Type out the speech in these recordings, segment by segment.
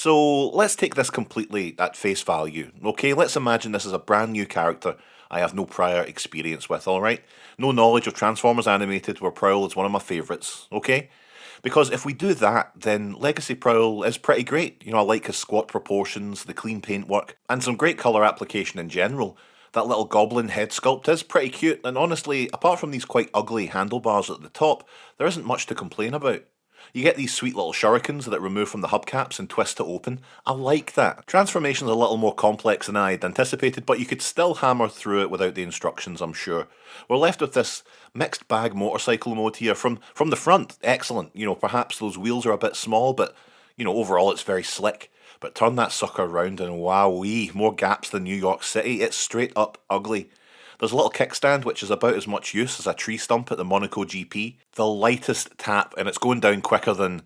So let's take this completely at face value, okay? Let's imagine this is a brand new character I have no prior experience with, alright? No knowledge of Transformers Animated, where Prowl is one of my favourites, okay? Because if we do that, then Legacy Prowl is pretty great. I like his squat proportions, the clean paintwork, and some great colour application in general. That little goblin head sculpt is pretty cute, and honestly, apart from these quite ugly handlebars at the top, there isn't much to complain about. You get these sweet little shurikens that remove from the hubcaps and twist to open. I like that. Transformation's a little more complex than I had anticipated, but you could still hammer through it without the instructions, I'm sure. We're left with this mixed bag motorcycle mode here. From the front, excellent. Perhaps those wheels are a bit small, but overall it's very slick. But turn that sucker round and wowee, more gaps than New York City. It's straight up ugly. There's a little kickstand which is about as much use as a tree stump at the Monaco GP. The lightest tap, and it's going down quicker than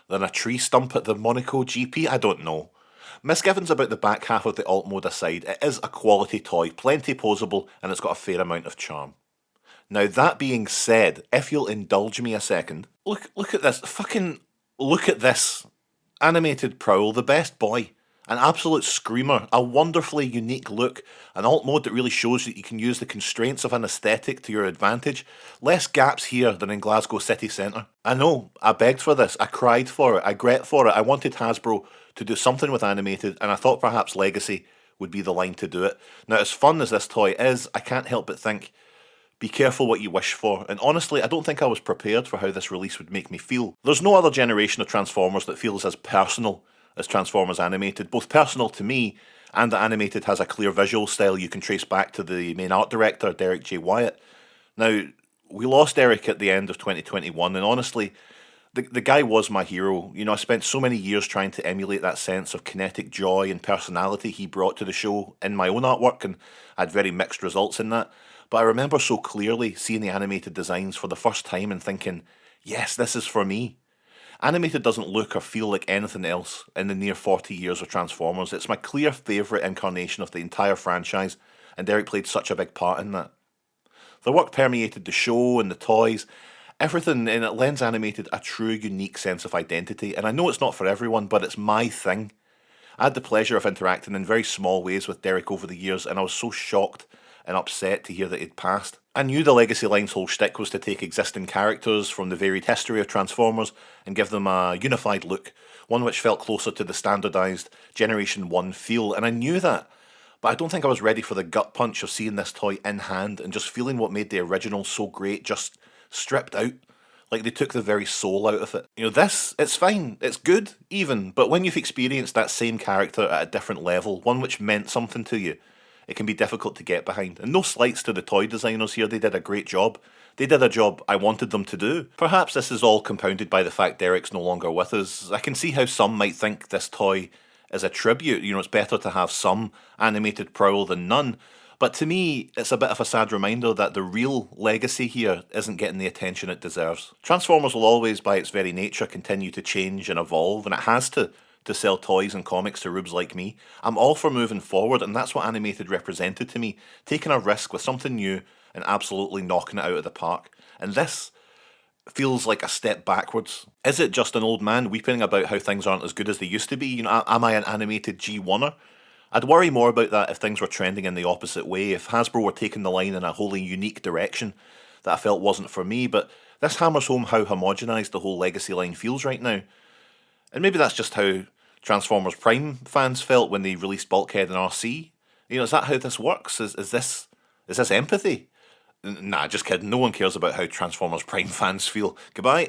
a tree stump at the Monaco GP? I don't know. Misgivings about the back half of the alt mode aside, it is a quality toy, plenty posable, and it's got a fair amount of charm. Now that being said, if you'll indulge me a second, look at this, fucking look at this. Animated Prowl, the best boy. An absolute screamer, a wonderfully unique look, an alt mode that really shows that you can use the constraints of an aesthetic to your advantage. Less gaps here than in Glasgow city centre. I know, I begged for this, I cried for it, I gret for it, I wanted Hasbro to do something with animated, and I thought perhaps Legacy would be the line to do it. Now, as fun as this toy is, I can't help but think, be careful what you wish for, and honestly, I don't think I was prepared for how this release would make me feel. There's no other generation of Transformers that feels as personal as Transformers Animated, both personal to me, and that Animated has a clear visual style you can trace back to the main art director, Derek J. Wyatt. Now, we lost Derek at the end of 2021, and honestly, the guy was my hero. I spent so many years trying to emulate that sense of kinetic joy and personality he brought to the show in my own artwork, and I had very mixed results in that. But I remember so clearly seeing the animated designs for the first time and thinking, yes, this is for me. Animated doesn't look or feel like anything else in the near 40 years of Transformers. It's my clear favourite incarnation of the entire franchise, and Derek played such a big part in that. The work permeated the show and the toys, everything, and it lends Animated a true unique sense of identity, and I know it's not for everyone, but it's my thing. I had the pleasure of interacting in very small ways with Derek over the years, and I was so shocked and upset to hear that he'd passed. I knew the Legacy line's whole shtick was to take existing characters from the varied history of Transformers and give them a unified look, one which felt closer to the standardised Generation 1 feel, and I knew that. But I don't think I was ready for the gut punch of seeing this toy in hand and just feeling what made the original so great just stripped out. Like they took the very soul out of it. It's fine, it's good, even, but when you've experienced that same character at a different level, one which meant something to you, it can be difficult to get behind. And no slights to the toy designers here, they did a great job. They did a job I wanted them to do. Perhaps this is all compounded by the fact Derek's no longer with us. I can see how some might think this toy is a tribute. It's better to have some animated Prowl than none. But to me, it's a bit of a sad reminder that the real legacy here isn't getting the attention it deserves. Transformers will always, by its very nature, continue to change and evolve, and it has to sell toys and comics to rubes like me. I'm all for moving forward, and that's what Animated represented to me, taking a risk with something new and absolutely knocking it out of the park. And this feels like a step backwards. Is it just an old man weeping about how things aren't as good as they used to be? Am I an Animated G1er? I'd worry more about that if things were trending in the opposite way, if Hasbro were taking the line in a wholly unique direction that I felt wasn't for me, but this hammers home how homogenised the whole Legacy line feels right now. And maybe that's just how Transformers Prime fans felt when they released Bulkhead and RC. Is that how this works? Is this empathy? Nah, just kidding. No one cares about how Transformers Prime fans feel. Goodbye.